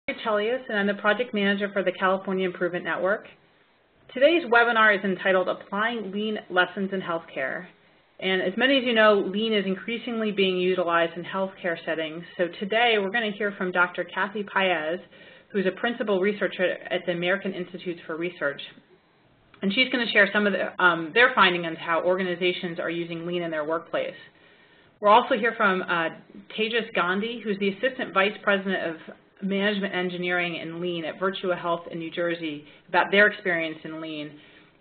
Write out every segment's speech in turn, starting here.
Chelius, and I'm the project manager for the California Improvement Network. Today's webinar is entitled Applying Lean Lessons in Healthcare. And as many of you know, Lean is increasingly being utilized in healthcare settings. So today we're going to hear from Dr. Kathy Paez, who is a principal researcher at the American Institutes for Research. And she's going to share some of their findings on how organizations are using Lean in their workplace. We'll also hear from Tejas Gandhi, who's the Assistant Vice President of Management Engineering and Lean at Virtua Health in New Jersey, about their experience in Lean,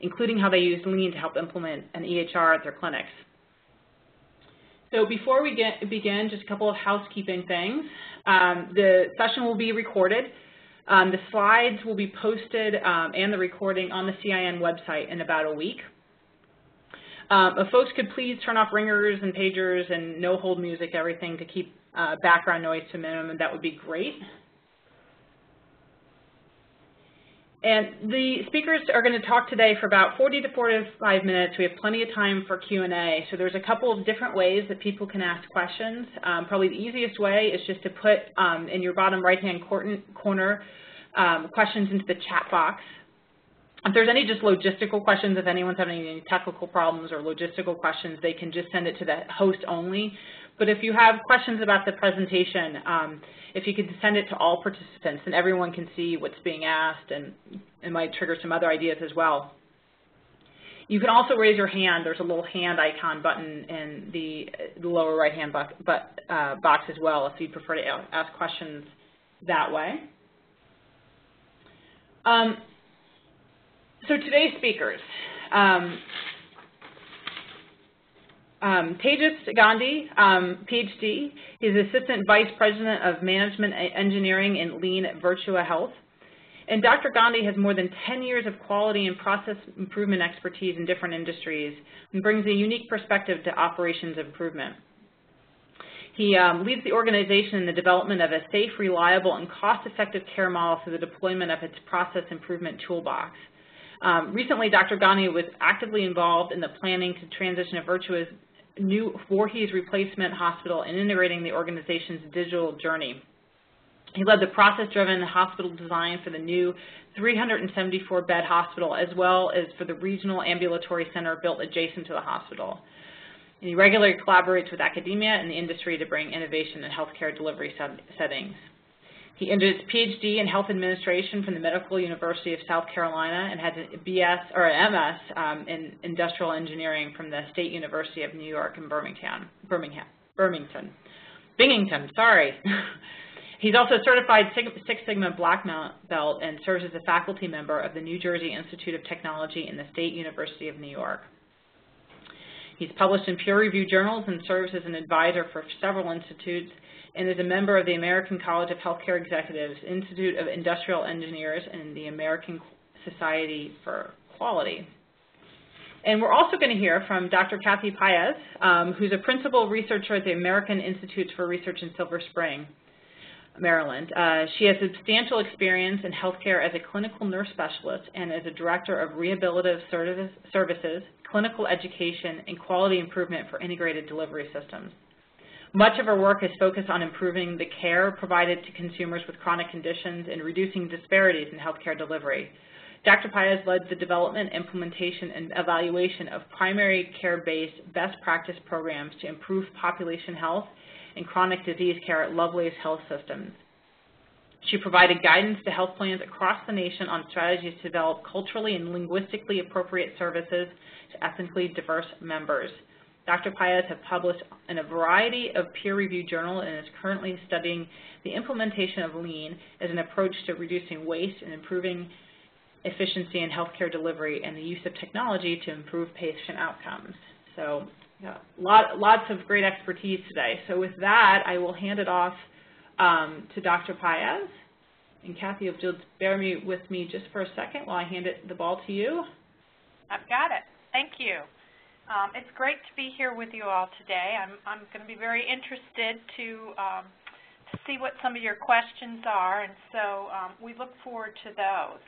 including how they use Lean to help implement an EHR at their clinics. So before we begin, just a couple of housekeeping things. The session will be recorded. The slides will be posted and the recording on the CIN website in about a week. If folks could please turn off ringers and pagers and no hold music, everything to keep background noise to a minimum, that would be great. And the speakers are going to talk today for about 40 to 45 minutes. We have plenty of time for Q&A. So there's a couple of different ways that people can ask questions. Probably the easiest way is just to put in your bottom right-hand corner questions into the chat box. If there's any just logistical questions, if anyone's having any technical problems or logistical questions, they can just send it to the host only. But if you have questions about the presentation, if you could send it to all participants, then everyone can see what's being asked, and it might trigger some other ideas as well. You can also raise your hand. There's a little hand icon button in the lower right-hand box as well, if you'd prefer to ask questions that way. So today's speakers. Tejas Gandhi, PhD. He's Assistant Vice President of Management Engineering and Lean at Virtua Health. And Dr. Gandhi has more than 10 years of quality and process improvement expertise in different industries and brings a unique perspective to operations improvement. He leads the organization in the development of a safe, reliable, and cost-effective care model through the deployment of its process improvement toolbox. Recently, Dr. Gandhi was actively involved in the planning to transition of Virtua's new Voorhees replacement hospital and integrating the organization's digital journey. He led the process-driven hospital design for the new 374-bed hospital, as well as for the regional ambulatory center built adjacent to the hospital. And he regularly collaborates with academia and the industry to bring innovation in healthcare delivery settings. He earned his PhD in health administration from the Medical University of South Carolina and has a BS or an MS in industrial engineering from the State University of New York in Binghamton. Sorry. He's also a certified Six Sigma Black Belt and serves as a faculty member of the New Jersey Institute of Technology in the State University of New York. He's published in peer-reviewed journals and serves as an advisor for several institutes, and is a member of the American College of Healthcare Executives, Institute of Industrial Engineers, and the American Society for Quality. And we're also going to hear from Dr. Kathy Paez, who's a principal researcher at the American Institutes for Research in Silver Spring, Maryland. She has substantial experience in healthcare as a clinical nurse specialist and as a director of rehabilitative services, clinical education, and quality improvement for integrated delivery systems. Much of her work is focused on improving the care provided to consumers with chronic conditions and reducing disparities in healthcare delivery. Dr. Paez led the development, implementation, and evaluation of primary care-based best practice programs to improve population health and chronic disease care at Lovelace Health Systems. She provided guidance to health plans across the nation on strategies to develop culturally and linguistically appropriate services to ethnically diverse members. Dr. Paez has published in a variety of peer-reviewed journals and is currently studying the implementation of Lean as an approach to reducing waste and improving efficiency in healthcare delivery and the use of technology to improve patient outcomes. So yeah, lots of great expertise today. So with that, I will hand it off to Dr. Paez. And Kathy, if you'll bear with me just for a second while I hand the ball to you. I've got it. Thank you. It's great to be here with you all today. I'm going to be very interested to see what some of your questions are, and so we look forward to those.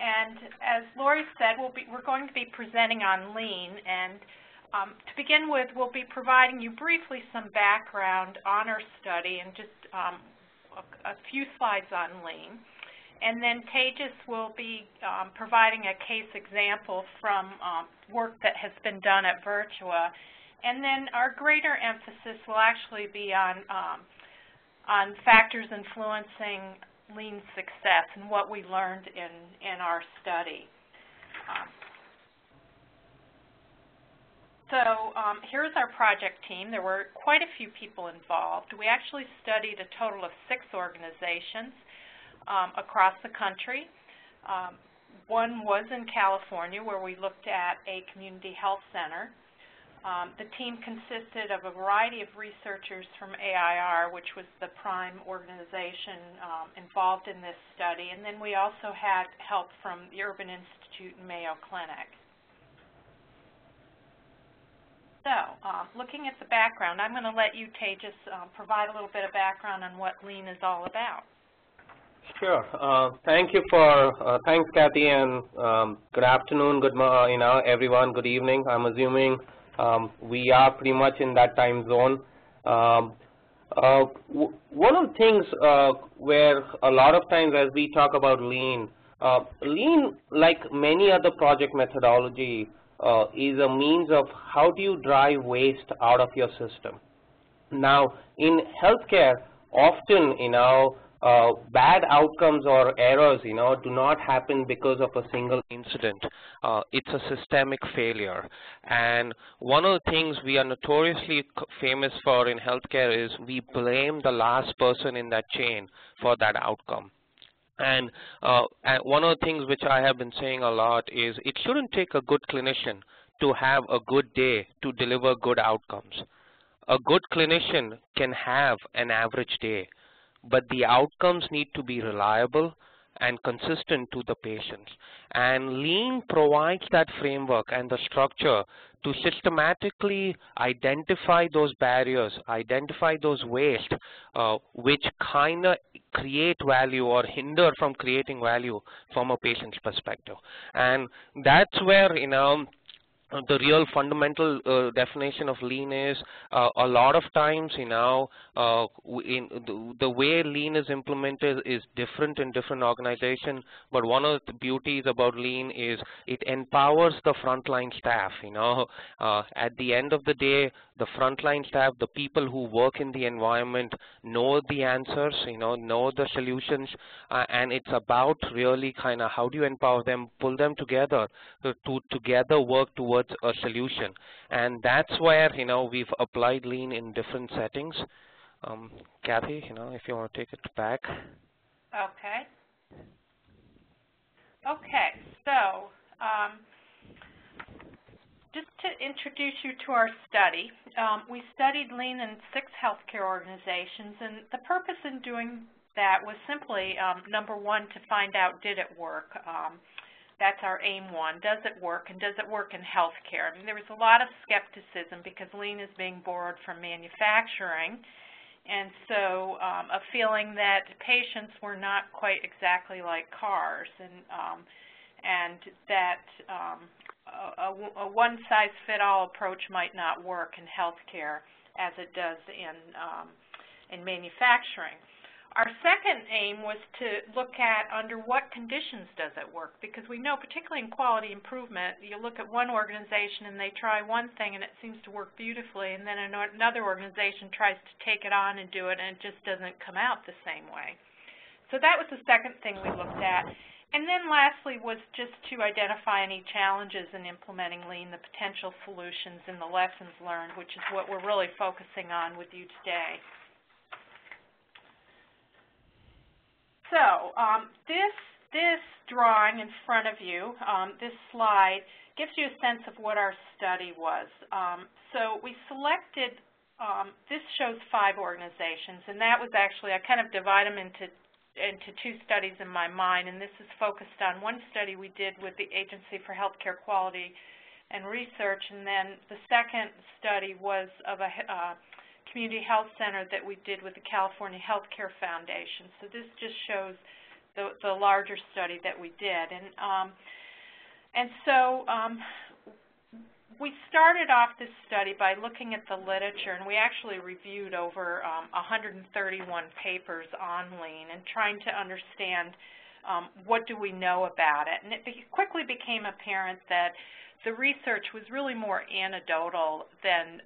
And as Lori said, we're going to be presenting on Lean, and to begin with, we'll be providing you briefly some background on our study and just a few slides on Lean. And then Tejas will be providing a case example from work that has been done at Virtua. And then our greater emphasis will actually be on factors influencing Lean success and what we learned in our study. Here's our project team. There were quite a few people involved. We actually studied a total of 6 organizations across the country. One was in California, where we looked at a community health center. The team consisted of a variety of researchers from AIR, which was the prime organization involved in this study, and then we also had help from the Urban Institute and Mayo Clinic. So, looking at the background, I'm going to let you, Tejas, provide a little bit of background on what Lean is all about. Sure. Thank you for thanks, Kathy, and good afternoon, everyone. Good evening. I'm assuming we are pretty much in that time zone. One of the things where a lot of times as we talk about Lean, like many other project methodology, is a means of how do you drive waste out of your system. Now, in healthcare, often, bad outcomes or errors, do not happen because of a single incident. It's a systemic failure. And one of the things we are notoriously famous for in healthcare is we blame the last person in that chain for that outcome. And one of the things which I have been saying a lot is it shouldn't take a good clinician to have a good day to deliver good outcomes. A good clinician can have an average day, but the outcomes need to be reliable and consistent to the patients. And Lean provides that framework and the structure to systematically identify those barriers, identify those waste, which kind of create value or hinder from creating value from a patient's perspective. And that's where, the real fundamental definition of Lean is a lot of times, the way Lean is implemented is different in different organizations, but one of the beauties about Lean is it empowers the frontline staff. At the end of the day, the frontline staff, the people who work in the environment know the answers, know the solutions, and it's about really kind of how do you empower them, pull them together to together work towards a solution. And that's where, we've applied Lean in different settings. Kathy, if you want to take it back. Okay. Okay, so just to introduce you to our study, we studied Lean in 6 healthcare organizations, and the purpose in doing that was simply, number one, to find out did it work. That's our aim 1. Does it work, and does it work in healthcare? I mean, there was a lot of skepticism because Lean is being borrowed from manufacturing, and so a feeling that patients were not quite exactly like cars, and that a one-size-fit-all approach might not work in healthcare as it does in manufacturing. Our second aim was to look at under what conditions does it work, because we know, particularly in quality improvement, you look at one organization and they try one thing and it seems to work beautifully, and then another organization tries to take it on and do it, and it just doesn't come out the same way. So that was the second thing we looked at. And then lastly was just to identify any challenges in implementing Lean, the potential solutions and the lessons learned, which is what we're really focusing on with you today. So this drawing in front of you, this slide, gives you a sense of what our study was. So we selected, this shows 5 organizations, and that was actually, I kind of divide them into 2 studies in my mind, and this is focused on one study we did with the Agency for Healthcare Quality and Research, and then the second study was of a community health center that we did with the California Healthcare Foundation. So this just shows the larger study that we did. And so we started off this study by looking at the literature, and we actually reviewed over 131 papers on lean and trying to understand what do we know about it. And it quickly became apparent that the research was really more anecdotal than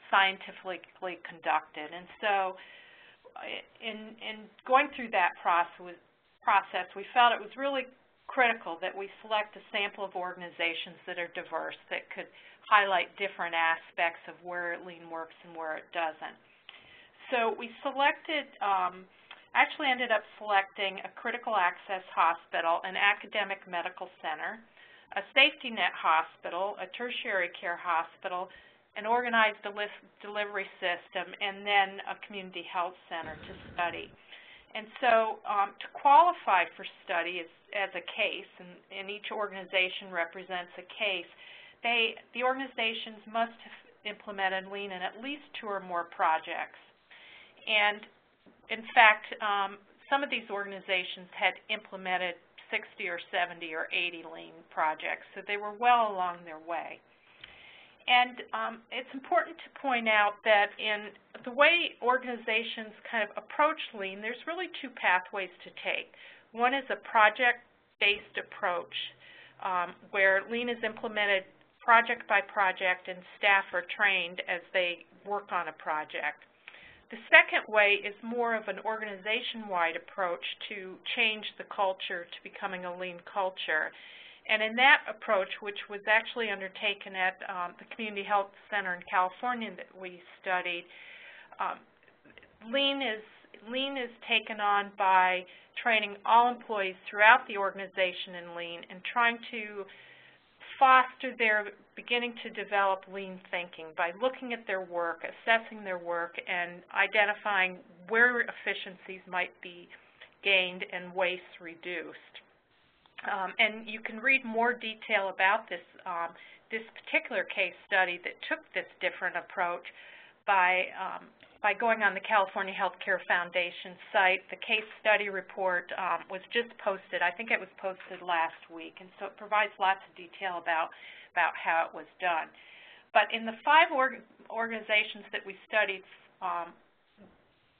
scientifically conducted. And so in going through that process, we felt it was really critical that we select a sample of organizations that are diverse, that could highlight different aspects of where lean works and where it doesn't. So we selected, actually ended up selecting a critical access hospital, an academic medical center, a safety net hospital, a tertiary care hospital, an organized delivery system, and then a community health center to study. And so to qualify for study as a case, and each organization represents a case, the organizations must have implemented lean in at least 2 or more projects. And in fact, some of these organizations had implemented 60 or 70 or 80 lean projects, so they were well along their way. And it's important to point out that in the way organizations kind of approach lean, there's really 2 pathways to take. One is a project-based approach where lean is implemented project by project and staff are trained as they work on a project. The second way is more of an organization-wide approach to change the culture to becoming a lean culture. And in that approach, which was actually undertaken at the Community Health Center in California that we studied, lean is taken on by training all employees throughout the organization in lean and trying to foster their beginning to develop lean thinking by looking at their work, assessing their work, and identifying where efficiencies might be gained and waste reduced. And you can read more detail about this particular case study that took this different approach by going on the California Healthcare Foundation site. The case study report was just posted. I think it was posted last week, and so it provides lots of detail about how it was done. But in the 5 organizations that we studied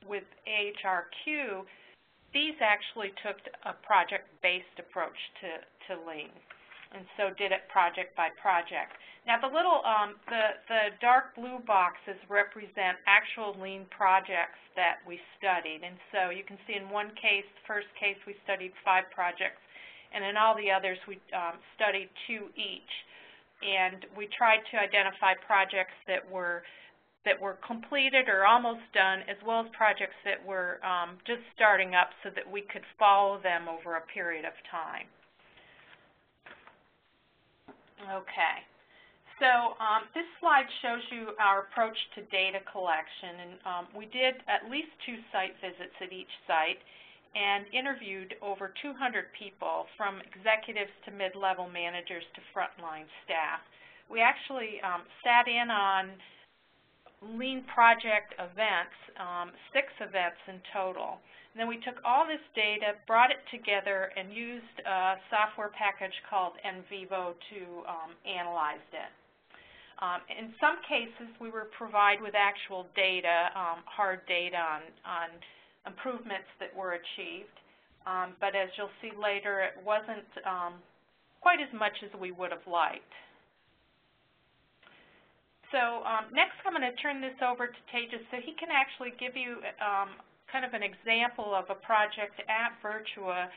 with AHRQ, these actually took a project-based approach to lean, and so did it project by project. Now the little, the dark blue boxes represent actual lean projects that we studied, and so you can see in one case, the first case, we studied 5 projects, and in all the others we studied 2 each, and we tried to identify projects that were completed or almost done, as well as projects that were just starting up so that we could follow them over a period of time. Okay, so this slide shows you our approach to data collection, and we did at least 2 site visits at each site and interviewed over 200 people, from executives to mid-level managers to frontline staff. We actually sat in on lean project events, 6 events in total. And then we took all this data, brought it together, and used a software package called NVivo to analyze it. In some cases, we were provided with actual data, hard data on improvements that were achieved. But as you'll see later, it wasn't quite as much as we would have liked. So next I'm going to turn this over to Tejas so he can actually give you kind of an example of a project at Virtua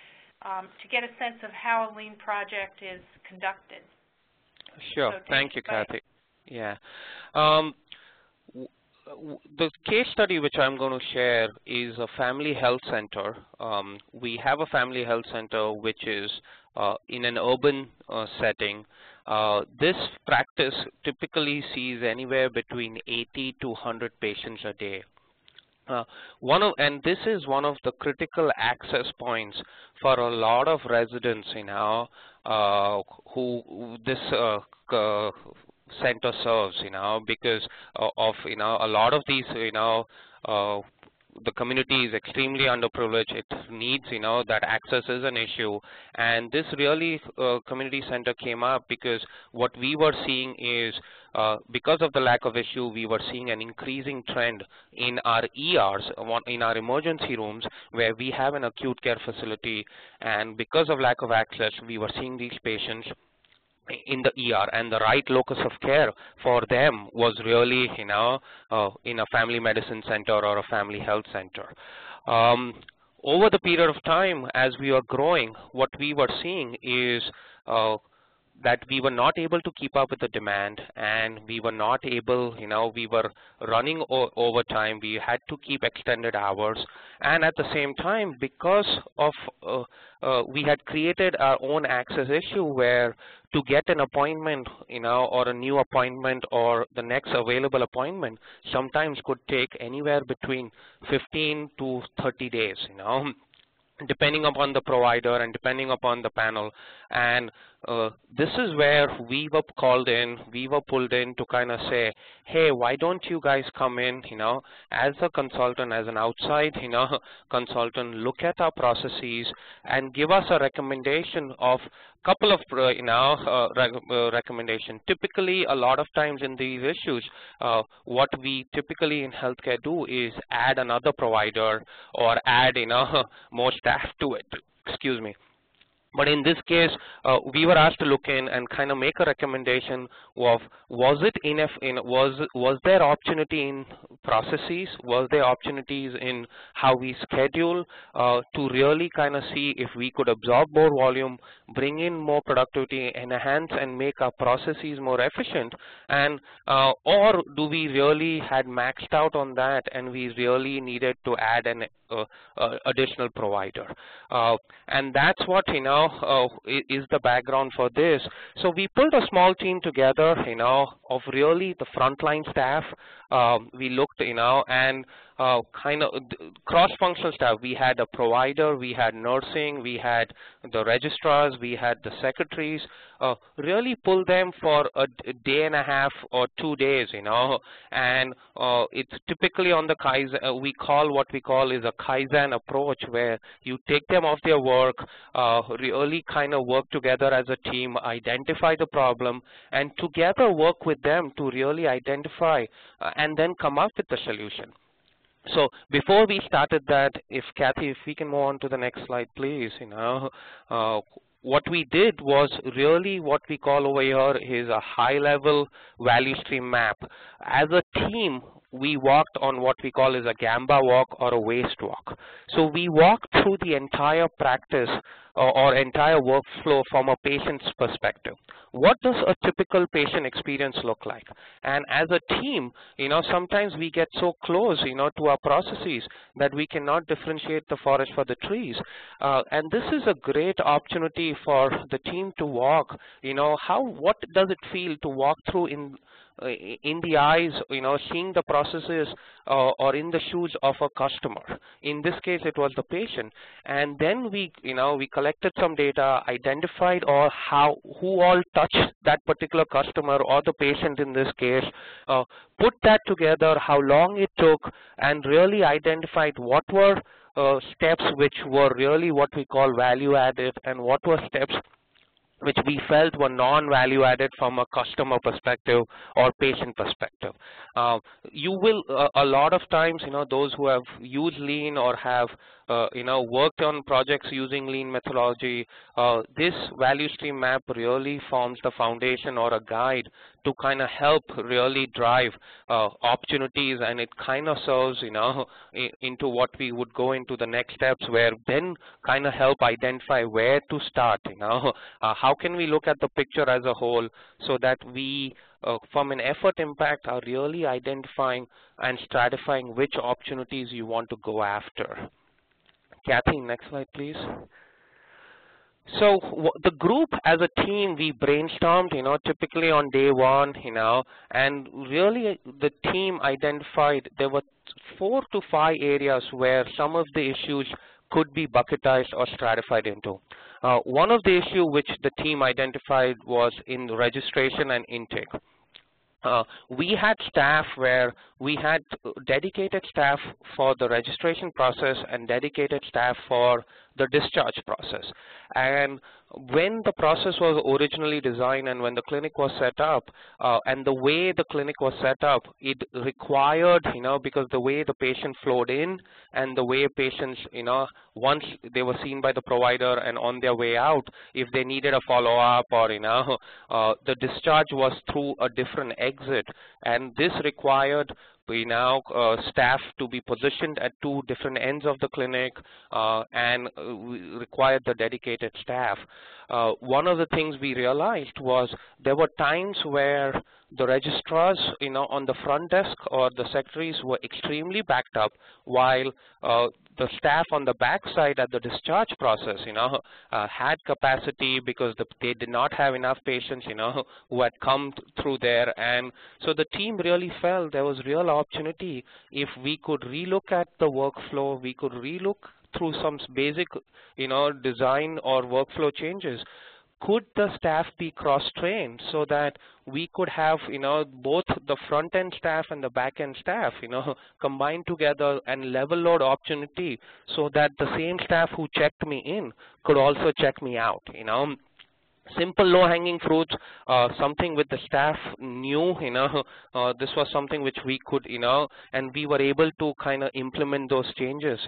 to get a sense of how a lean project is conducted. Sure. So thank you, Kathy. Yeah. The case study which I'm going to share is a family health center. We have a family health center which is in an urban setting. This practice typically sees anywhere between 80 to 100 patients a day. And this is one of the critical access points for a lot of residents, who this center serves, because of, a lot of these, the community is extremely underprivileged. It needs, that access is an issue. And this really community center came up because what we were seeing is because of the lack of issue, we were seeing an increasing trend in our ERs, in our emergency rooms, where we have an acute care facility. And because of lack of access, we were seeing these patients in the ER, and the right locus of care for them was really, in a family medicine center or a family health center. Over the period of time, as we are growing, what we were seeing is that we were not able to keep up with the demand, and we were not able, we were running overtime. We had to keep extended hours, and at the same time, because of we had created our own access issue where to get an appointment, or a new appointment or the next available appointment sometimes could take anywhere between 15 to 30 days, depending upon the provider and depending upon the panel. And this is where we were called in, we were pulled in to kind of say, hey, why don't you guys come in, as a consultant, as an outside, consultant, look at our processes and give us a recommendation of couple of recommendation. Typically, a lot of times in these issues, what we typically in healthcare do is add another provider or add more staff to it. Excuse me. But in this case, we were asked to look in and kind of make a recommendation of, was it enough was there opportunity in processes, was there opportunities in how we schedule to really kind of see if we could absorb more volume, bring in more productivity, enhance and make our processes more efficient, and or do we really had maxed out on that and we really needed to add an additional provider. And that's what is the background for this. So we pulled a small team together of really the frontline staff. We looked and kind of cross-functional staff. We had a provider, we had nursing, we had the registrars, we had the secretaries. Really pull them for a day and a half or 2 days, and it's typically on the Kaizen. We call what we call is a Kaizen approach, where you take them off their work, really kind of work together as a team, identify the problem, and together work with them to really identify and then come up with the solution. So before we started that, if Kathy, if we can move on to the next slide, please. What we did was really what we call over here is a high-level value stream map. As a team, we walked on what we call is a Gamba walk or a waste walk. So we walked through the entire practice or entire workflow from a patient's perspective. What does a typical patient experience look like? And as a team, sometimes we get so close, to our processes that we cannot differentiate the forest for the trees. And this is a great opportunity for the team to walk, what does it feel to walk through in the eyes, seeing the processes or in the shoes of a customer. In this case, it was the patient. And then we collected some data, identified who all touched that particular customer or the patient in this case, put that together, how long it took, and really identified what were steps which were really what we call value added and what were steps which we felt were non-value added from a customer perspective or patient perspective. You will, a lot of times, those who have used Lean or have, worked on projects using Lean methodology, this value stream map really forms the foundation or a guide to kind of help really drive opportunities, and it kind of serves, into what we would go into the next steps, where then kind of help identify where to start, how can we look at the picture as a whole so that we, from an effort impact, are really identifying and stratifying which opportunities you want to go after. Kathy, next slide, please. So the group as a team, we brainstormed, typically on day one, and really the team identified there were 4 to 5 areas where some of the issues could be bucketized or stratified into. One of the issues which the team identified was in registration and intake. We had staff where we had dedicated staff for the registration process and dedicated staff for the discharge process. And when the process was originally designed and when the clinic was set up, and the way the clinic was set up, it required, because the way the patient flowed in and the way patients, once they were seen by the provider and on their way out, if they needed a follow-up or, the discharge was through a different exit. And this required staff to be positioned at two different ends of the clinic, and required the dedicated staff. One of the things we realized was there were times where the registrars, on the front desk or the secretaries were extremely backed up, while the staff on the back side at the discharge process, had capacity because they did not have enough patients, who had come through there. And so the team really felt there was real opportunity if we could relook at the workflow, we could relook through some basic, design or workflow changes. Could the staff be cross-trained so that we could have, both the front-end staff and the back-end staff, combined together and level load opportunity so that the same staff who checked me in could also check me out, Simple low-hanging fruits, something with the staff knew, this was something which we could, and we were able to kind of implement those changes,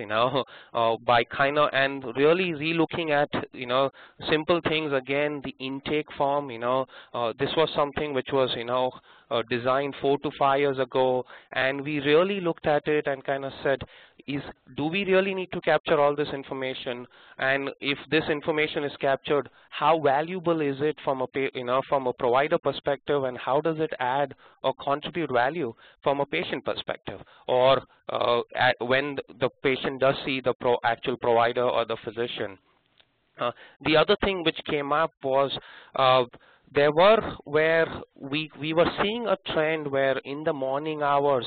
by and really relooking at, simple things. Again, the intake form, this was something which was, designed 4 to 5 years ago, and we really looked at it and kind of said, do we really need to capture all this information? And if this information is captured, how valuable is it from a provider perspective, and how does it add or contribute value from a patient perspective, or when the patient does see the actual provider or the physician? The other thing which came up was there were where we were seeing a trend where in the morning hours,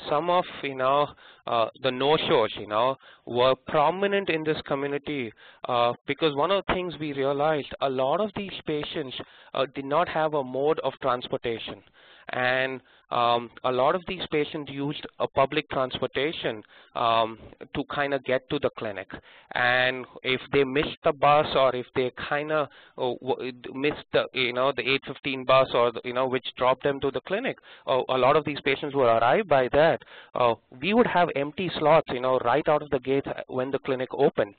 some of the no-shows were prominent in this community, because one of the things we realized, a lot of these patients did not have a mode of transportation, and a lot of these patients used a public transportation to kind of get to the clinic. And if they missed the bus, or if they kind of missed the the 8:15 bus, or which dropped them to the clinic, a lot of these patients would arrive by that. We would have empty slots right out of the gate when the clinic opened.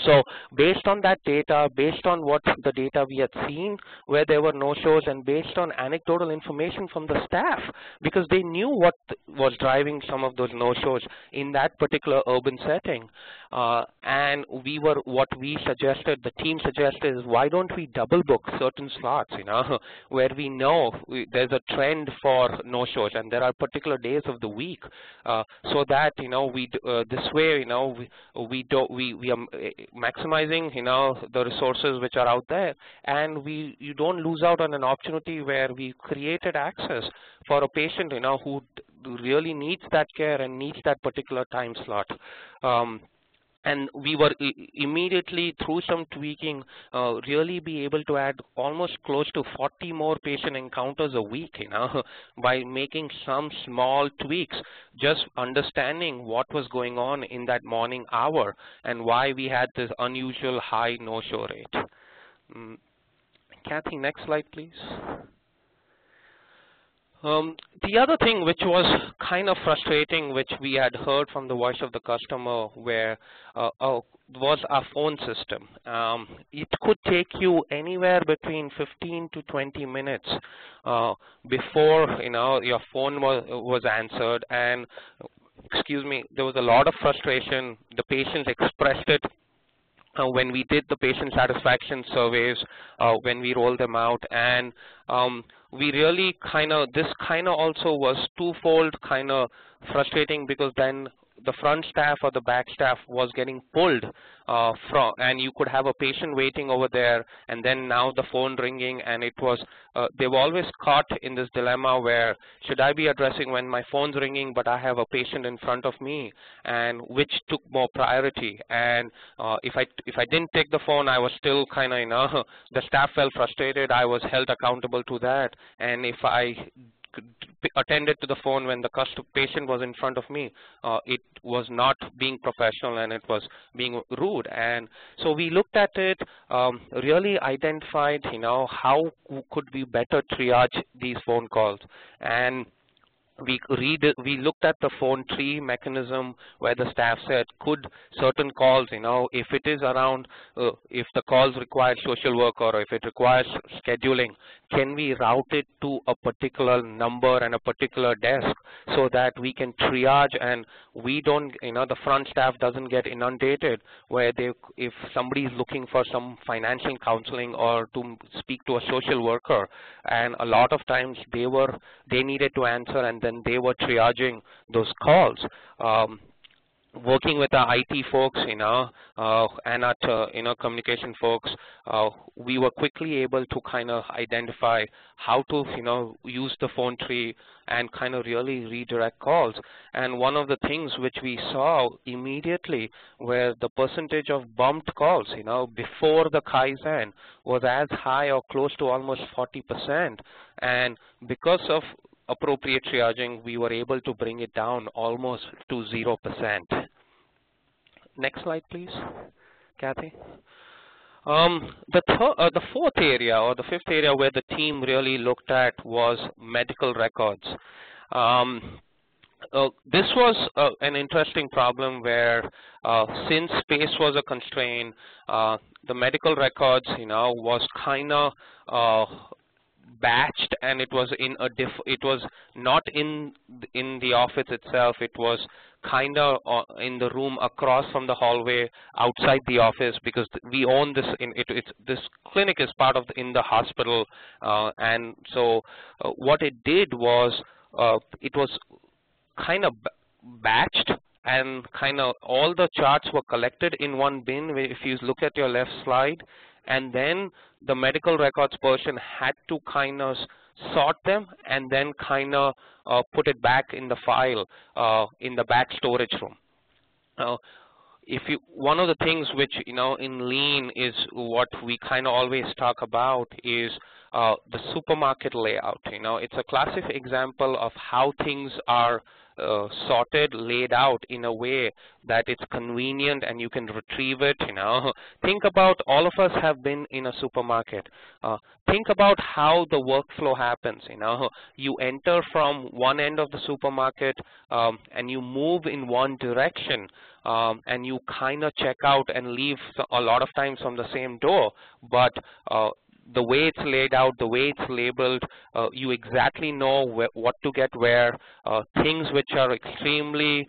So based on that data, based on what the data we had seen where there were no-shows, and based on anecdotal information from the staff, because they knew what was driving some of those no-shows in that particular urban setting, and what we suggested, the team suggested, is why don't we double book certain slots, where we know there's a trend for no-shows and there are particular days of the week, so that this way we are maximizing the resources which are out there, and you don't lose out on an opportunity where we created access for a patient who really needs that care and needs that particular time slot. And we were immediately, through some tweaking, really be able to add almost close to 40 more patient encounters a week, by making some small tweaks, just understanding what was going on in that morning hour and why we had this unusual high no-show rate. Kathy, next slide, please. The other thing which was kind of frustrating, which we had heard from the voice of the customer, was our phone system. It could take you anywhere between 15 to 20 minutes before your phone was answered, and there was a lot of frustration. The patients expressed it when we did the patient satisfaction surveys, when we rolled them out, and we really this also was twofold frustrating, because then the front staff or the back staff was getting pulled and you could have a patient waiting over there, and then now the phone ringing, and it was they were always caught in this dilemma where should I be addressing when my phone's ringing but I have a patient in front of me, and which took more priority. And if I didn't take the phone, I was still the staff felt frustrated, I was held accountable to that, and if I attended to the phone when the patient was in front of me, it was not being professional and it was being rude. And so we looked at it, really identified, how could we better triage these phone calls. And we looked at the phone tree mechanism where the staff said, could certain calls, if it is around, if the calls require social work or if it requires scheduling, can we route it to a particular number and a particular desk so that we can triage and we don't, the front staff doesn't get inundated where if somebody is looking for some financial counseling or to speak to a social worker, and a lot of times they needed to answer and then they were triaging those calls. Working with our IT folks, and our communication folks, we were quickly able to kind of identify how to, use the phone tree and kind of really redirect calls. And one of the things which we saw immediately where the percentage of bumped calls, before the CIN was as high or close to almost 40%. And because of appropriate triaging, we were able to bring it down almost to 0%. Next slide, please, Kathy. The fourth area or the fifth area where the team really looked at was medical records. This was an interesting problem where since space was a constraint, the medical records, was kind of batched, and it was it was not in the office itself. It was kind of in the room across from the hallway outside the office, because we own this. This clinic is part of in the hospital, and so what it did was it was kind of batched, and kind of all the charts were collected in one bin. If you look at your left slide, and then the medical records person had to kind of sort them and then kind of put it back in the file in the back storage room. One of the things which, in Lean is what we kind of always talk about is the supermarket layout. It's a classic example of how things are sorted, laid out in a way that it's convenient and you can retrieve it. Think about, all of us have been in a supermarket. Think about how the workflow happens. You enter from one end of the supermarket and you move in one direction, and you kind of check out and leave a lot of times from the same door, but the way it's laid out, the way it's labeled, you exactly know what to get where. Things which are extremely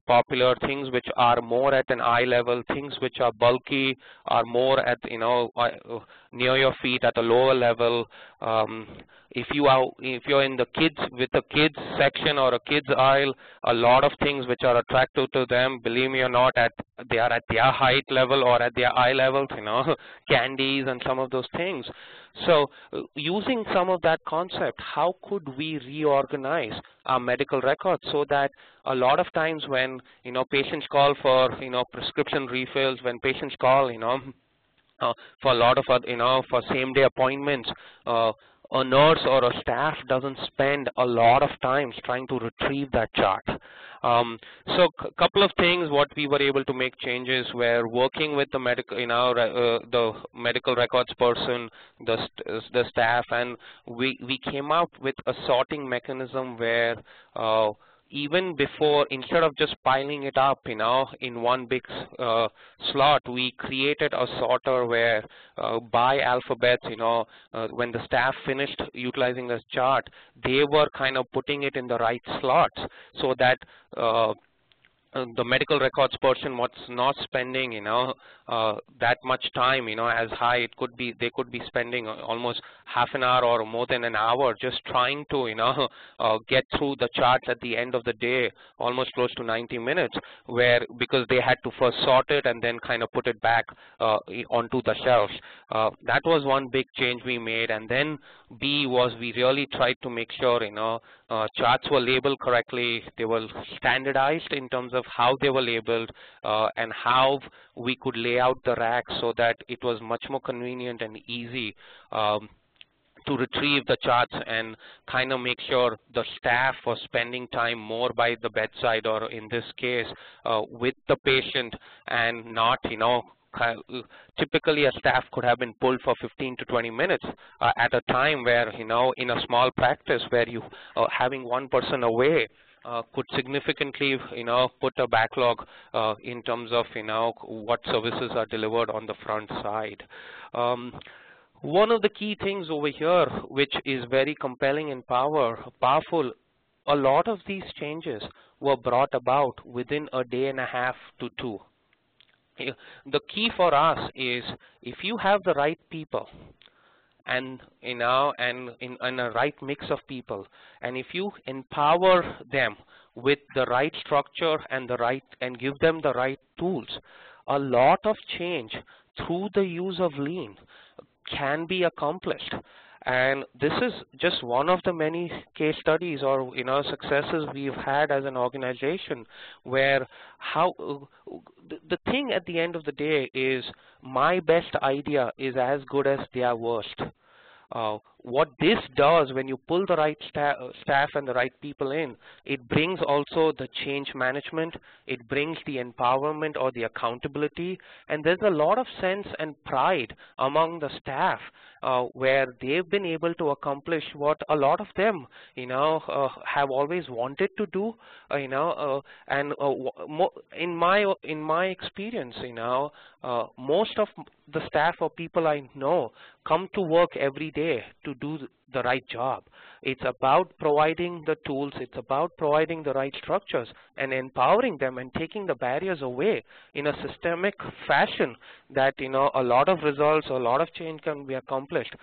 popular, things which are more at an eye level, things which are bulky are more at, near your feet at a lower level. If you're in the kids section or a kids aisle, a lot of things which are attractive to them, believe me or not, they are at their height level or at their eye level, candies and some of those things. So using some of that concept, how could we reorganize our medical records so that a lot of times when, patients call for, prescription refills, when patients call, for a lot of, for same-day appointments, a nurse or a staff doesn't spend a lot of time trying to retrieve that chart. So a couple of things what we were able to make changes were working with the medical records person, the staff, and we came out with a sorting mechanism where even before, instead of just piling it up, in one big slot, we created a sorter where by alphabets, when the staff finished utilizing this chart, they were kind of putting it in the right slots so that the medical records person was not spending, that much time, as high. They could be spending almost half an hour or more than an hour just trying to, get through the charts at the end of the day, almost close to 90 minutes, because they had to first sort it and then kind of put it back onto the shelves. That was one big change we made. And then B was we really tried to make sure, charts were labeled correctly. They were standardized in terms of how they were labeled, and how we could lay out the racks so that it was much more convenient and easy to retrieve the charts and kind of make sure the staff was spending time more by the bedside, or in this case with the patient, and not, typically a staff could have been pulled for 15 to 20 minutes at a time where, in a small practice where you having one person away could significantly, put a backlog in terms of, what services are delivered on the front side. One of the key things over here, which is very compelling and powerful, a lot of these changes were brought about within a day and a half to two. The key for us is if you have the right people, and in a right mix of people, and if you empower them with the right structure and give them the right tools, a lot of change through the use of lean can be accomplished. And this is just one of the many case studies or successes we've had as an organization, where the thing at the end of the day is my best idea is as good as their worst. What this does, when you pull the right staff and the right people in, it brings also the change management, it brings the empowerment or the accountability, and there's a lot of sense and pride among the staff where they've been able to accomplish what a lot of them, have always wanted to do, and in my experience, most of the staff or people I know come to work every day to do the right job. It's about providing the tools, it's about providing the right structures and empowering them and taking the barriers away in a systemic fashion that, a lot of results, a lot of change can be accomplished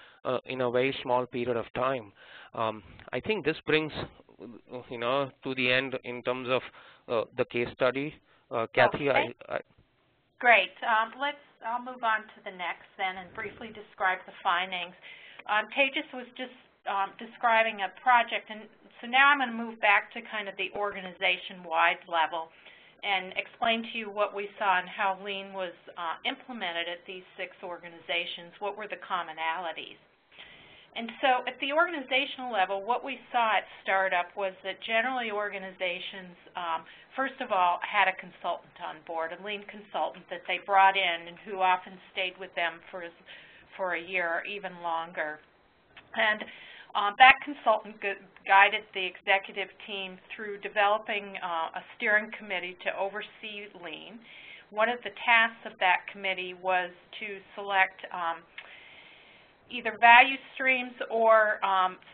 in a very small period of time. I think this brings, to the end in terms of the case study. Kathy, okay. Great. I'll move on to the next then and briefly describe the findings. Tejas was just describing a project, and so now I'm going to move back to kind of the organization-wide level and explain to you what we saw and how lean was implemented at these 6 organizations. What were the commonalities? And so at the organizational level, what we saw at startup was that generally organizations, first of all, had a consultant on board, a lean consultant that they brought in and who often stayed with them for a year or even longer. And that consultant guided the executive team through developing a steering committee to oversee lean. One of the tasks of that committee was to select either value streams or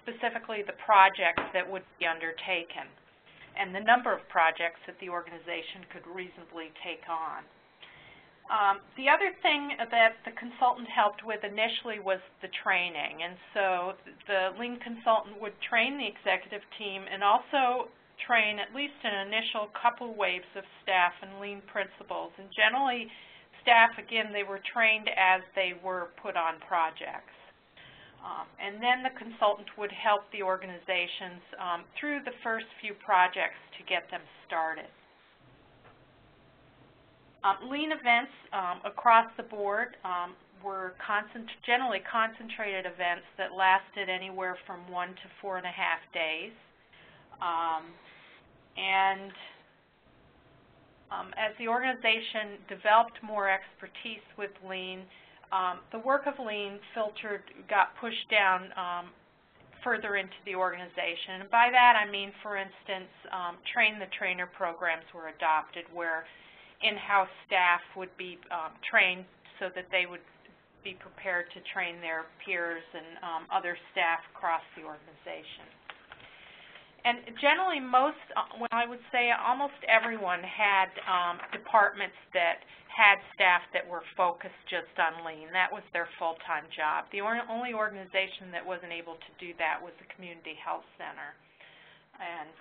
specifically the projects that would be undertaken and the number of projects that the organization could reasonably take on. The other thing that the consultant helped with initially was the training, and so the lean consultant would train the executive team and also train at least an initial couple waves of staff in lean principles. And generally, staff, again, they were trained as they were put on projects. And then the consultant would help the organizations through the first few projects to get them started. Lean events across the board were generally concentrated events that lasted anywhere from 1 to 4.5 days. As the organization developed more expertise with lean, the work of lean got pushed down further into the organization. And by that I mean, for instance, train-the-trainer programs were adopted where in-house staff would be trained so that they would be prepared to train their peers and other staff across the organization. And generally I would say almost everyone had departments that had staff that were focused just on lean. That was their full-time job. The only organization that wasn't able to do that was the community health center, and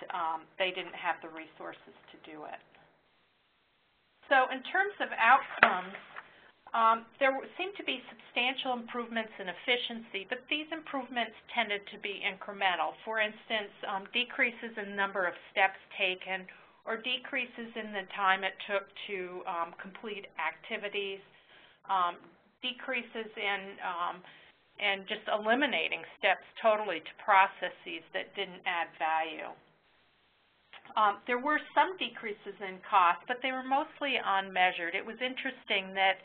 they didn't have the resources to do it. So in terms of outcomes, there seemed to be substantial improvements in efficiency, but these improvements tended to be incremental. For instance, decreases in the number of steps taken or decreases in the time it took to complete activities, decreases in and just eliminating steps totally to processes that didn't add value. There were some decreases in cost, but they were mostly unmeasured. It was interesting that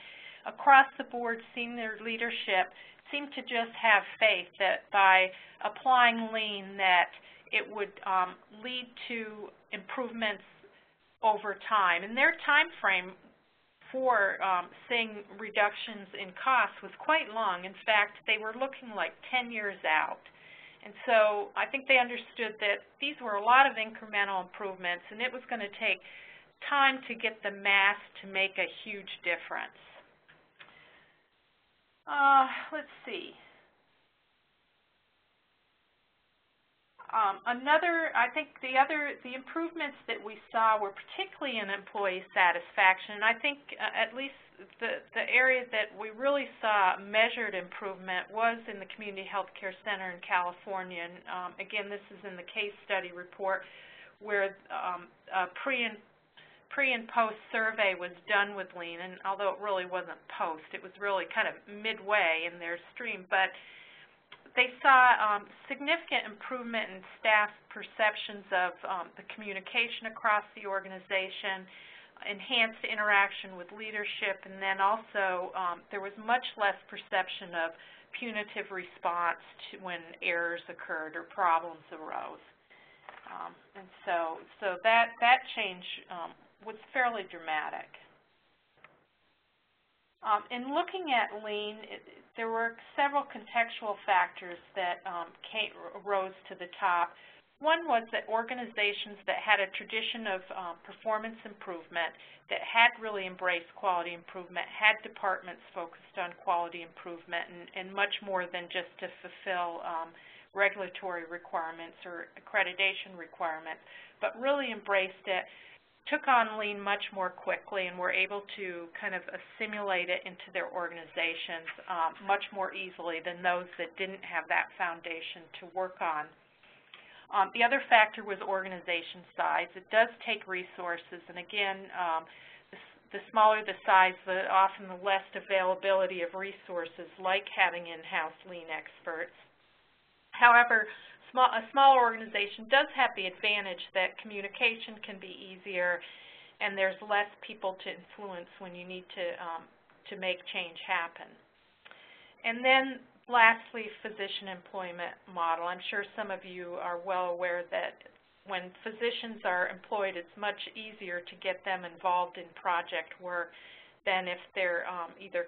across the board, senior leadership seemed to just have faith that by applying lean that it would lead to improvements over time. And their time frame for seeing reductions in costs was quite long. In fact, they were looking like 10 years out. And so I think they understood that these were a lot of incremental improvements, and it was going to take time to get the mass to make a huge difference. Let's see. I think the improvements that we saw were particularly in employee satisfaction. And I think at least the area that we really saw measured improvement was in the Community Health Care Center in California. And again, this is in the case study report where a pre and post survey was done with lean. And although it really wasn't post, it was really kind of midway in their stream. But they saw significant improvement in staff perceptions of the communication across the organization, enhanced interaction with leadership, and then also there was much less perception of punitive response to when errors occurred or problems arose. And so that change was fairly dramatic. In looking at lean, there were several contextual factors that rose to the top. One was that organizations that had a tradition of performance improvement, that had really embraced quality improvement, had departments focused on quality improvement and much more than just to fulfill regulatory requirements or accreditation requirements, but really embraced it, took on lean much more quickly, and were able to kind of assimilate it into their organizations much more easily than those that didn't have that foundation to work on. The other factor was organization size. It does take resources, and again, the smaller the size, often the less availability of resources, like having in-house lean experts. However, a smaller organization does have the advantage that communication can be easier, and there's less people to influence when you need to make change happen. And then lastly, physician employment model. I'm sure some of you are well aware that when physicians are employed, it's much easier to get them involved in project work than if they're either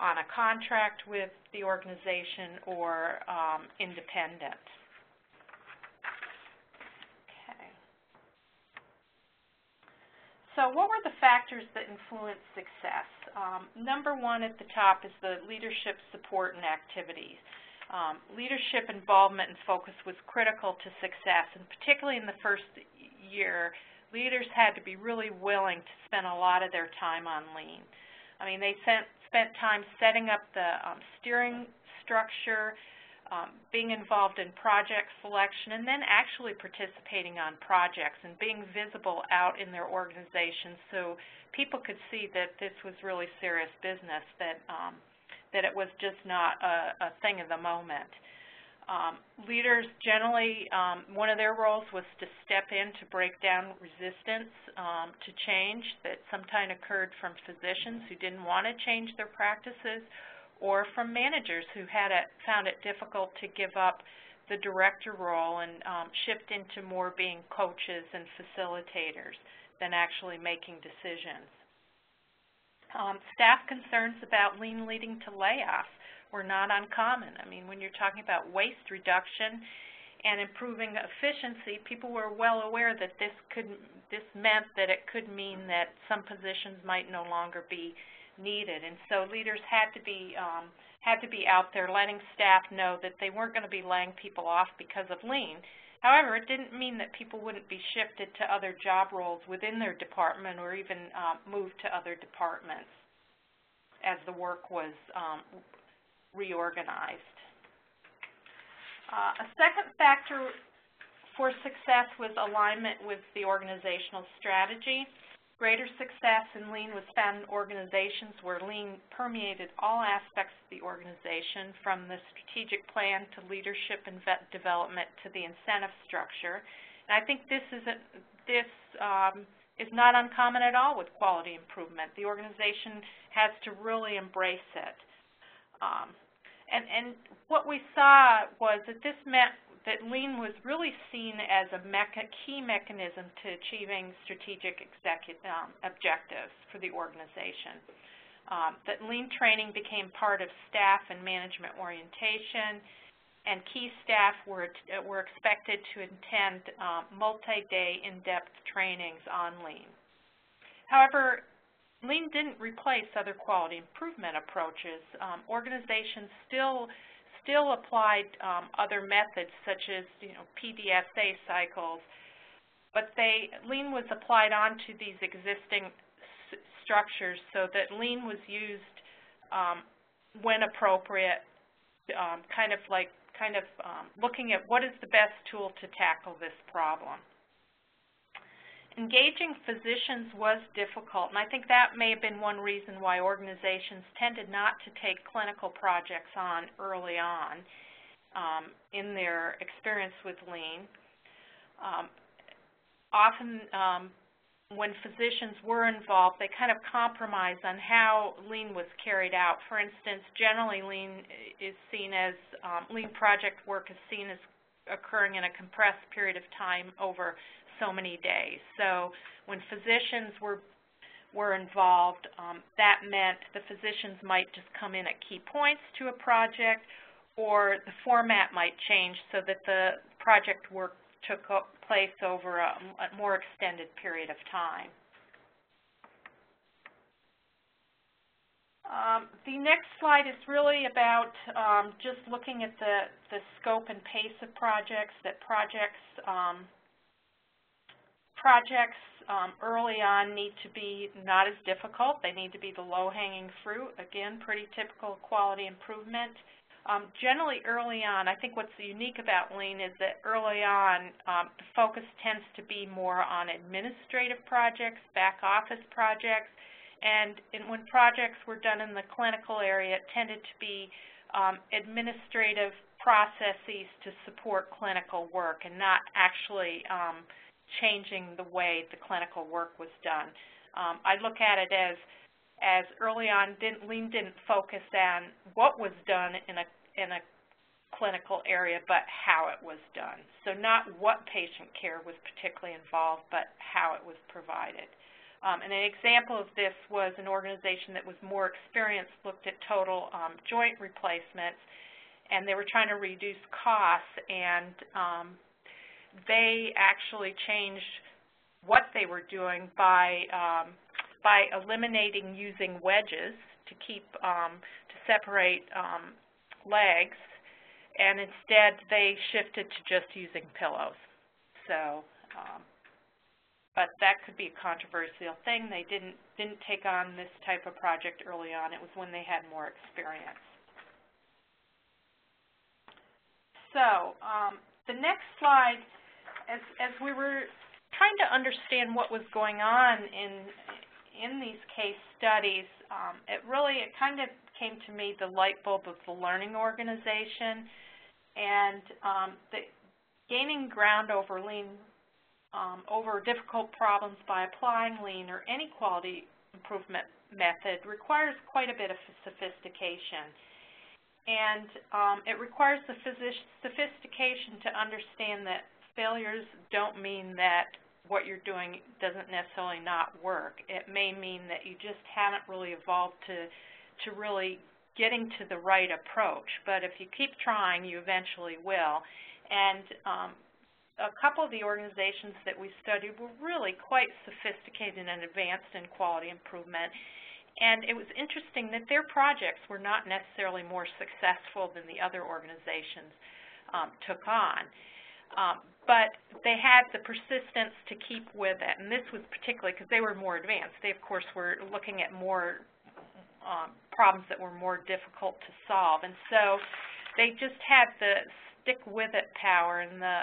on a contract with the organization or independent. So what were the factors that influenced success? Number one at the top is the leadership support and activities. Leadership involvement and focus was critical to success, and particularly in the first year, leaders had to be really willing to spend a lot of their time on lean. I mean, they spent time setting up the steering structure, being involved in project selection, and then actually participating on projects and being visible out in their organizations so people could see that this was really serious business, that it was just not a thing of the moment. Leaders generally, one of their roles was to step in to break down resistance to change that sometimes occurred from physicians who didn't want to change their practices, or from managers who found it difficult to give up the director role and shift into more being coaches and facilitators than actually making decisions. Staff concerns about lean leading to layoffs were not uncommon. I mean, when you're talking about waste reduction and improving efficiency, people were well aware that this meant that it could mean that some positions might no longer be needed, and so leaders had to be out there letting staff know that they weren't going to be laying people off because of lean. However, it didn't mean that people wouldn't be shifted to other job roles within their department or even moved to other departments as the work was reorganized. A second factor for success was alignment with the organizational strategy. Greater success in Lean was found in organizations where Lean permeated all aspects of the organization, from the strategic plan to leadership and development to the incentive structure. And I think this is not uncommon at all with quality improvement. The organization has to really embrace it. And what we saw was that this meant that Lean was really seen as a key mechanism to achieving strategic objectives for the organization. That Lean training became part of staff and management orientation, and key staff were expected to attend multi-day in-depth trainings on Lean. However, Lean didn't replace other quality improvement approaches. Organizations still applied other methods, such as PDSA cycles, but Lean was applied onto these existing structures so that Lean was used when appropriate, looking at what is the best tool to tackle this problem. Engaging physicians was difficult, and I think that may have been one reason why organizations tended not to take clinical projects on early on in their experience with Lean. Often when physicians were involved, they kind of compromised on how Lean was carried out. For instance, generally Lean project work is seen as occurring in a compressed period of time over so many days. So when physicians were involved, that meant the physicians might just come in at key points to a project, or the format might change so that the project work took place over a more extended period of time. The next slide is really about just looking at the scope and pace of projects. Projects early on need to be not as difficult. They need to be the low-hanging fruit. Again, pretty typical quality improvement. Generally early on, I think what's unique about Lean is that early on, the focus tends to be more on administrative projects, back office projects, and when projects were done in the clinical area, it tended to be administrative processes to support clinical work and not actually changing the way the clinical work was done. I look at it as early on, Lean didn't focus on what was done in a clinical area, but how it was done. So not what patient care was particularly involved, but how it was provided. And an example of this was an organization that was more experienced, looked at total joint replacements, and they were trying to reduce costs, and they actually changed what they were doing by eliminating using wedges to separate legs, and instead they shifted to just using pillows. So, but that could be a controversial thing. They didn't take on this type of project early on. It was when they had more experience. So, the next slide, as we were trying to understand what was going on in these case studies, it kind of came to me the light bulb of the learning organization, and gaining ground over Lean, over difficult problems by applying Lean or any quality improvement method requires quite a bit of sophistication. And it requires the sophistication to understand that failures don't mean that what you're doing doesn't necessarily not work. It may mean that you just haven't really evolved to really getting to the right approach. But if you keep trying, you eventually will. And a couple of the organizations that we studied were really quite sophisticated and advanced in quality improvement. And it was interesting that their projects were not necessarily more successful than the other organizations took on. But they had the persistence to keep with it, and this was particularly because they were more advanced. They, of course, were looking at more problems that were more difficult to solve, and so they just had stick-with-it power and the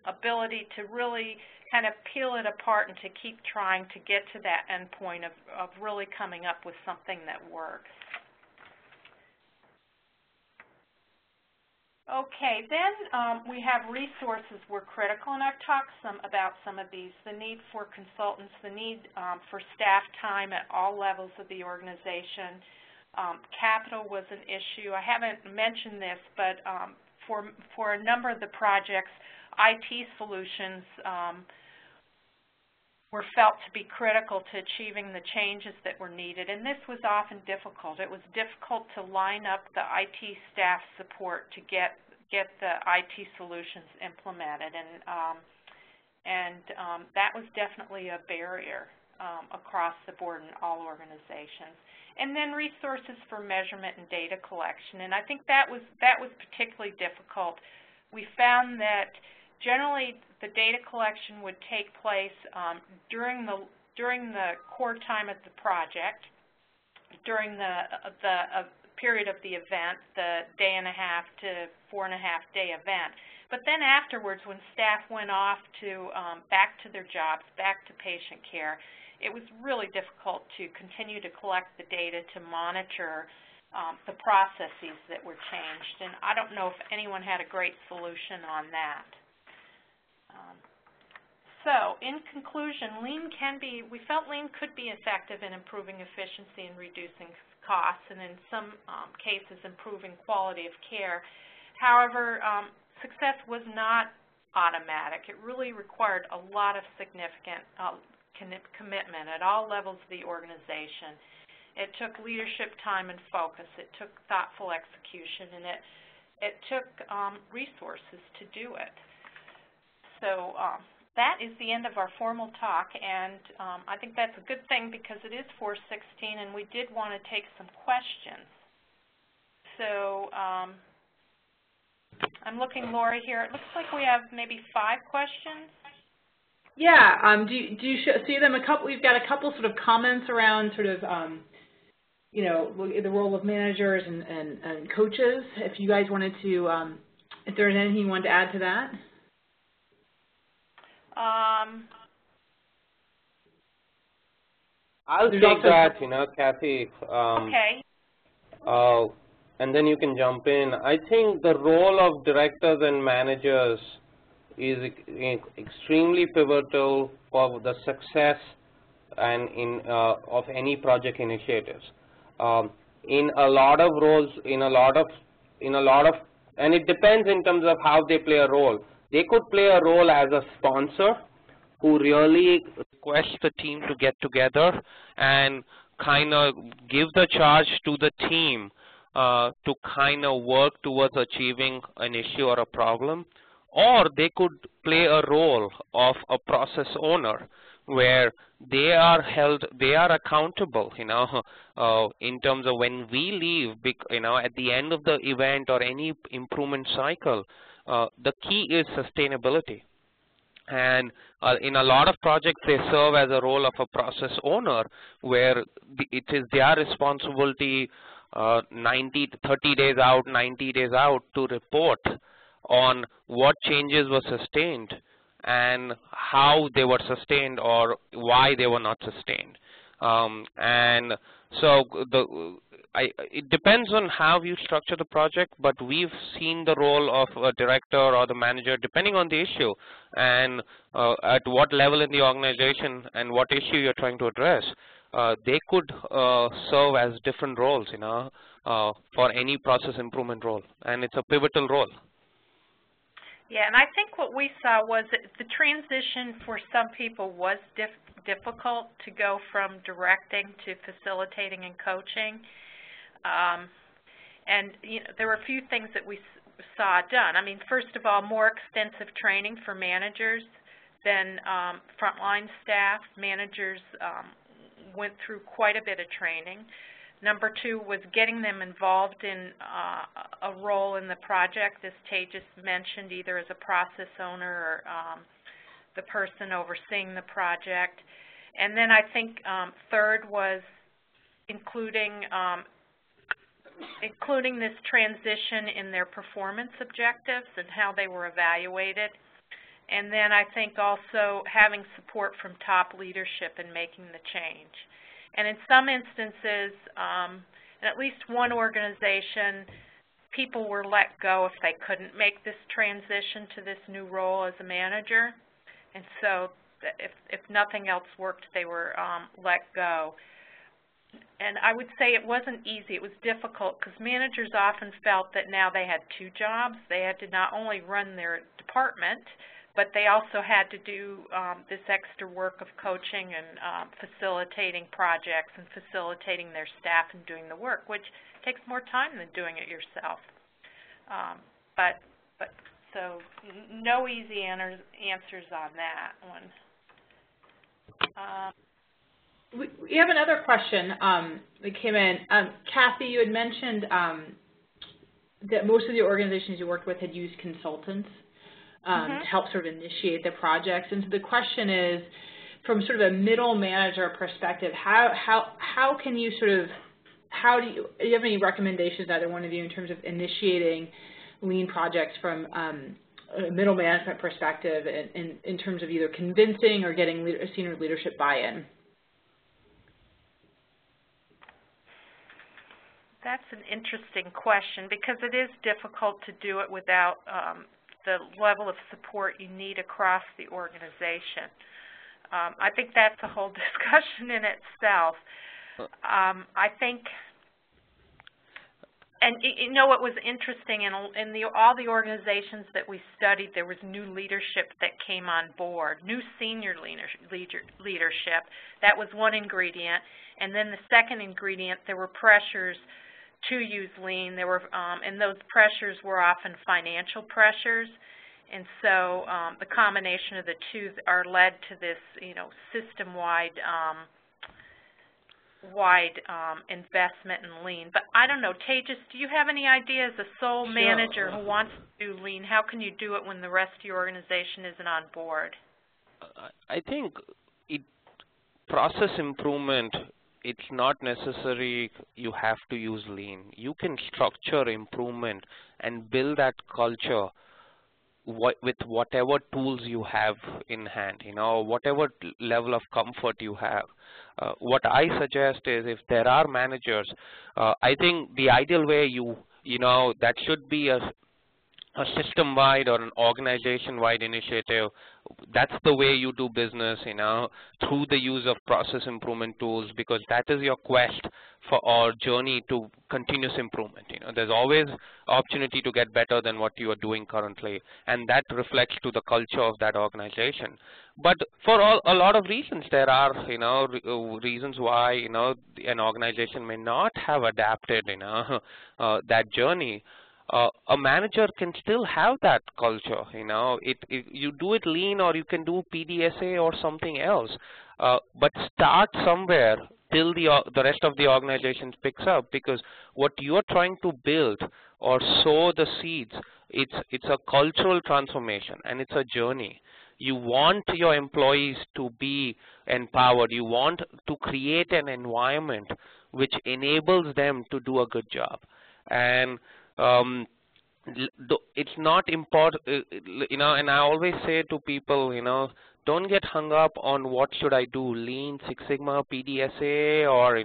ability to really kind of peel it apart and to keep trying to get to that end point of really coming up with something that works. Okay, then we have resources were critical, and I've talked about some of these. The need for consultants, the need for staff time at all levels of the organization. Capital was an issue. I haven't mentioned this, but for a number of the projects, IT solutions were felt to be critical to achieving the changes that were needed, and this was often difficult. It was difficult to line up the IT staff support to get the IT solutions implemented, and that was definitely a barrier across the board in all organizations. And then resources for measurement and data collection, and I think that was particularly difficult. We found that generally the data collection would take place during the core time of the project, during the period of the event, the day-and-a-half to 4.5-day event. But then afterwards, when staff went off to back to their jobs, back to patient care, it was really difficult to continue to collect the data to monitor the processes that were changed. And I don't know if anyone had a great solution on that. So, in conclusion, we felt Lean could be effective in improving efficiency and reducing costs, and in some cases improving quality of care. However, success was not automatic. It really required a lot of significant commitment at all levels of the organization. It took leadership time and focus. It took thoughtful execution, and it took resources to do it. So that is the end of our formal talk, and I think that's a good thing because it is 4:16, and we did want to take some questions. So I'm looking, Lori, here. It looks like we have maybe 5 questions. Yeah. Do you see them? We've got a couple sort of comments around sort of you know, the role of managers and coaches. If you guys wanted to, if there's anything you wanted to add to that. I'll take that, Kathy. Okay. And then you can jump in. I think the role of directors and managers is extremely pivotal for the success and of any project initiatives. In a lot of roles, and it depends in terms of how they play a role. They could play a role as a sponsor who really requests the team to get together and kind of give the charge to the team to kind of work towards achieving an issue or a problem. Or they could play a role of a process owner where they are accountable, in terms of when we leave, at the end of the event or any improvement cycle, the key is sustainability. And in a lot of projects, they serve as a role of a process owner where it is their responsibility 30 days out, 90 days out to report on what changes were sustained and how they were sustained or why they were not sustained. And so it depends on how you structure the project, but we've seen the role of a director or the manager depending on the issue and at what level in the organization and what issue you're trying to address. They could serve as different roles, for any process improvement role, and it's a pivotal role. Yeah, and I think what we saw was that the transition for some people was difficult to go from directing to facilitating and coaching. And there were a few things that we saw done. I mean, first of all, more extensive training for managers than frontline staff. Managers went through quite a bit of training. Number 2 was getting them involved in a role in the project, as Tejas mentioned, either as a process owner or the person overseeing the project. And then I think third was including including this transition in their performance objectives and how they were evaluated. And then I think also having support from top leadership in making the change. And in some instances, in at least one organization, people were let go if they couldn't make this transition to this new role as a manager. And so if nothing else worked, they were let go. And I would say it wasn't easy. It was difficult because managers often felt that now they had two jobs. They had to not only run their department, but they also had to do this extra work of coaching and facilitating projects and facilitating their staff and doing the work, which takes more time than doing it yourself. So no easy answers on that one. We have another question that came in. Kathy, you had mentioned that most of the organizations you worked with had used consultants to help sort of initiate the projects. And so the question is, from sort of a middle manager perspective, how can you sort of, do you have any recommendations, either one of you, in terms of initiating lean projects from a middle management perspective in terms of either convincing or getting senior leadership buy-in? That's an interesting question because it is difficult to do it without the level of support you need across the organization. I think that's a whole discussion in itself. I think, and you know what was interesting, in all the organizations that we studied, there was new leadership that came on board, new senior leadership. That was one ingredient. And then the second ingredient, there were pressures to use lean. There were, and those pressures were often financial pressures. And so the combination of the two are led to this, system-wide investment in lean. But I don't know, Tejas, do you have any ideas, a sole manager who wants to do lean, how can you do it when the rest of your organization isn't on board? I think process improvement, it's not necessary you have to use lean. You can structure improvement and build that culture with whatever tools you have in hand, whatever level of comfort you have. What I suggest is, if there are managers, I think the ideal way that should be a system-wide or an organization-wide initiative. That's the way you do business, through the use of process improvement tools, because that is your quest for our journey to continuous improvement. There's always opportunity to get better than what you are doing currently, and that reflects to the culture of that organization. But for a lot of reasons, there are, reasons why, an organization may not have adapted, that journey. A manager can still have that culture, you do it lean, or you can do PDSA or something else, but start somewhere till the rest of the organization picks up, because what you are trying to build or sow the seeds, it's a cultural transformation, and it's a journey. You want your employees to be empowered. You want to create an environment which enables them to do a good job. And it's not important, and I always say to people, don't get hung up on what should I do, Lean, Six Sigma, PDSA, or,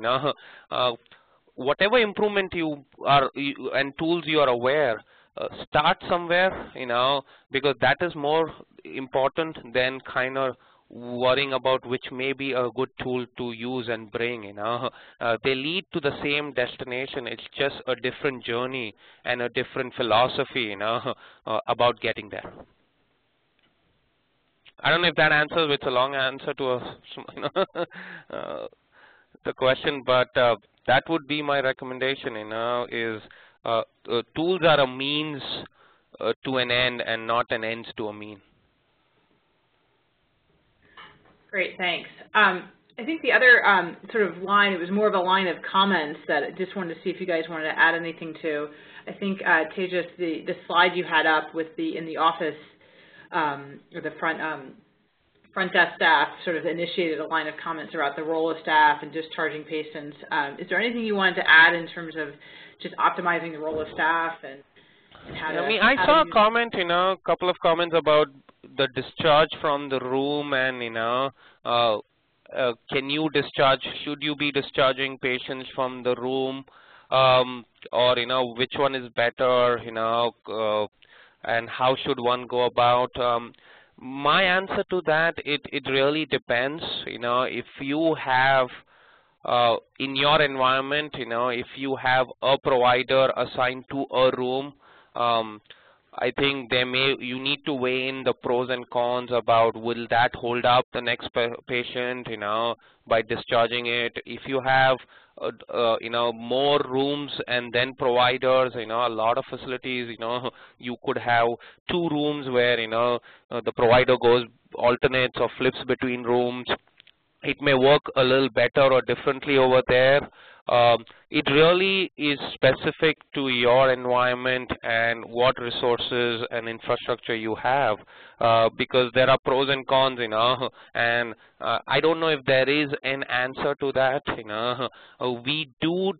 whatever improvement and tools you are aware, start somewhere, because that is more important than kind of worrying about which may be a good tool to use and bring, they lead to the same destination. It's just a different journey and a different philosophy, about getting there. I don't know if that answers, it's a long answer to the question, but that would be my recommendation, is tools are a means to an end and not an end to a mean. Great, thanks. I think the other sort of line, it was more of a line of comments that I just wanted to see if you guys wanted to add anything to. I think, Tejas, the slide you had up with in the office, or the front front desk staff sort of initiated a line of comments about the role of staff and discharging patients. Is there anything you wanted to add in terms of just optimizing the role of staff and how to... I mean, I saw a comment, a couple of comments about the discharge from the room and, can you discharge, should you be discharging patients from the room, or, which one is better, and how should one go about? My answer to that, it really depends. If you have in your environment, if you have a provider assigned to a room, I think you need to weigh in the pros and cons about will that hold up the next patient, by discharging it. If you have more rooms and then providers, a lot of facilities, you could have 2 rooms where, the provider alternates or flips between rooms. It may work a little better or differently over there. It really is specific to your environment and what resources and infrastructure you have, because there are pros and cons, and I don't know if there is an answer to that. We do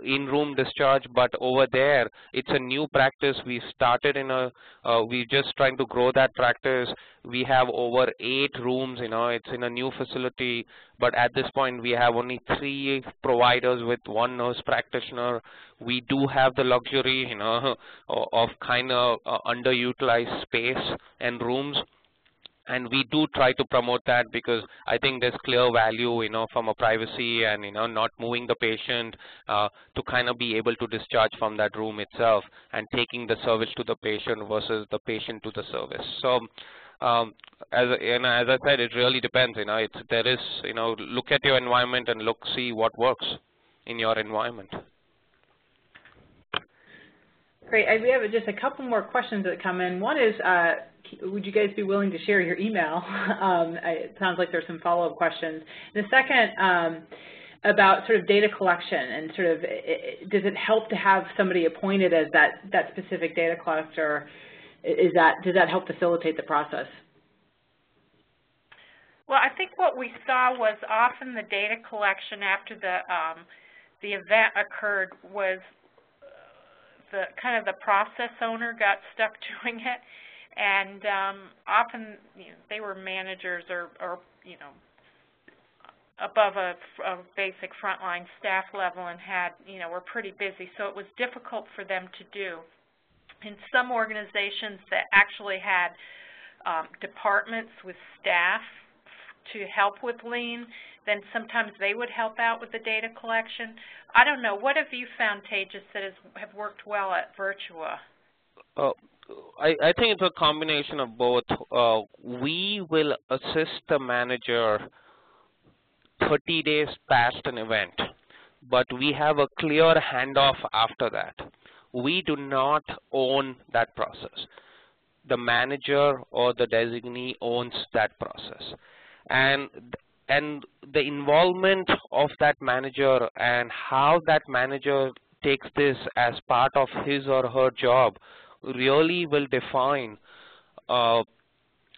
in-room discharge, but over there it's a new practice. We started we're just trying to grow that practice. We have over 8 rooms, it's in a new facility, but at this point we have only 3 providers with 1 nurse practitioner. We do have the luxury, of kind of underutilized space and rooms, and we do try to promote that because I think there's clear value, from a privacy and, not moving the patient, to kind of be able to discharge from that room itself and taking the service to the patient versus the patient to the service. So, as I said, it really depends. Look at your environment and see what works in your environment. Great. We have just a couple more questions that come in. One is, would you guys be willing to share your email? It sounds like there's some follow-up questions. The second, about sort of data collection and sort of, does it help to have somebody appointed as that specific data collector? Does that help facilitate the process? Well, I think what we saw was often the data collection after the event occurred was the process owner got stuck doing it, and often they were managers or above a basic frontline staff level and were pretty busy, so it was difficult for them to do. In some organizations that actually had departments with staff to help with lean, then sometimes they would help out with the data collection. I don't know. What have you found, Tejas, that have worked well at Virtua? I think it's a combination of both. We will assist the manager 30 days past an event, but we have a clear handoff after that. We do not own that process. The manager or the designee owns that process. And the involvement of that manager and how that manager takes this as part of his or her job really will define how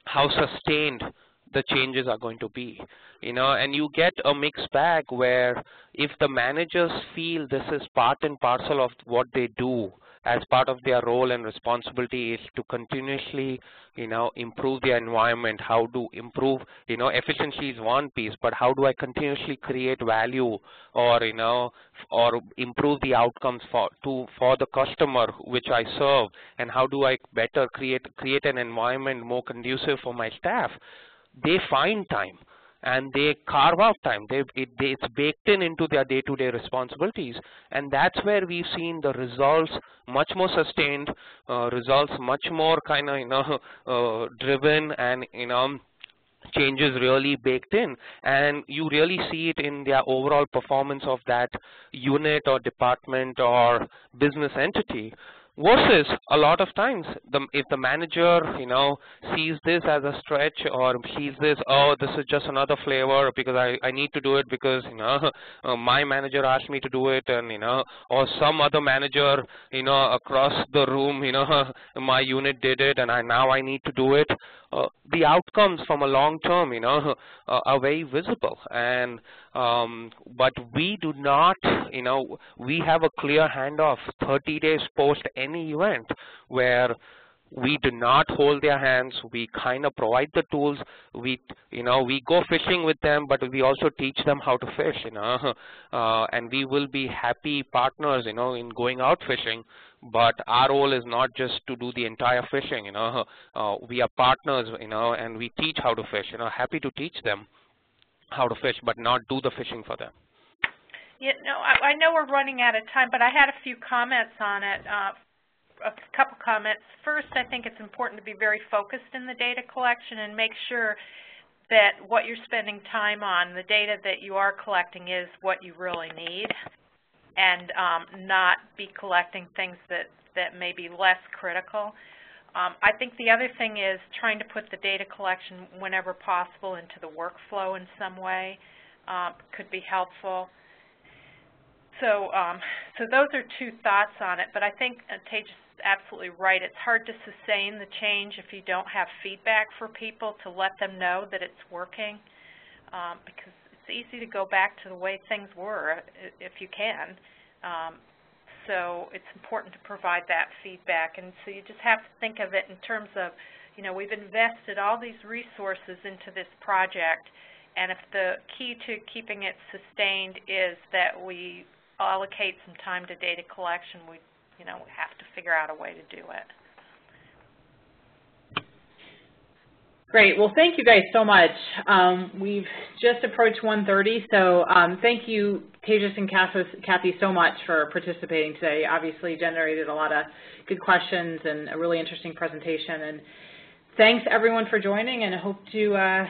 sustained the changes are going to be. And you get a mixed bag where if the managers feel this is part and parcel of what they do as part of their role and responsibility is to continuously, improve the environment, how to improve, efficiency is one piece, but how do I continuously create value or, or improve the outcomes for the customer which I serve, and how do I better create an environment more conducive for my staff? They find time and they carve out time. It's baked into their day-to-day responsibilities, and that's where we've seen the results much more sustained, results much more kind of driven, and changes really baked in, and you really see it in their overall performance of that unit or department or business entity. Versus a lot of times, if the manager, sees this as a stretch or sees this, oh, this is just another flavor because I need to do it because, my manager asked me to do it, and, or some other manager, across the room, my unit did it and now I need to do it. The outcomes from a long term, are very visible. And but we do not, we have a clear handoff 30 days post any event where we do not hold their hands. We kind of provide the tools. We go fishing with them, but we also teach them how to fish, and we will be happy partners, in going out fishing. But our role is not just to do the entire fishing, we are partners, and we teach how to fish, happy to teach them how to fish, but not do the fishing for them. Yeah, no, I know we're running out of time, but I had a few comments on it. A couple comments. First, I think it's important to be very focused in the data collection and make sure that what you're spending time on, the data that you are collecting, is what you really need, and not be collecting things that may be less critical. I think the other thing is trying to put the data collection whenever possible into the workflow in some way could be helpful. So those are two thoughts on it, but I think Tej is absolutely right. It's hard to sustain the change if you don't have feedback for people to let them know that it's working, because it's easy to go back to the way things were if you can. So it's important to provide that feedback, and so you just have to think of it in terms of, we've invested all these resources into this project, and if the key to keeping it sustained is that we allocate some time to data collection, we have to figure out a way to do it. Great. Well, thank you guys so much. We've just approached 1:30, so thank you, Tejas and Kathy, so much for participating today. Obviously generated a lot of good questions and a really interesting presentation. And thanks, everyone, for joining, and I hope to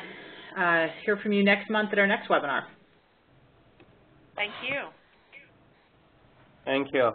hear from you next month at our next webinar. Thank you. Thank you.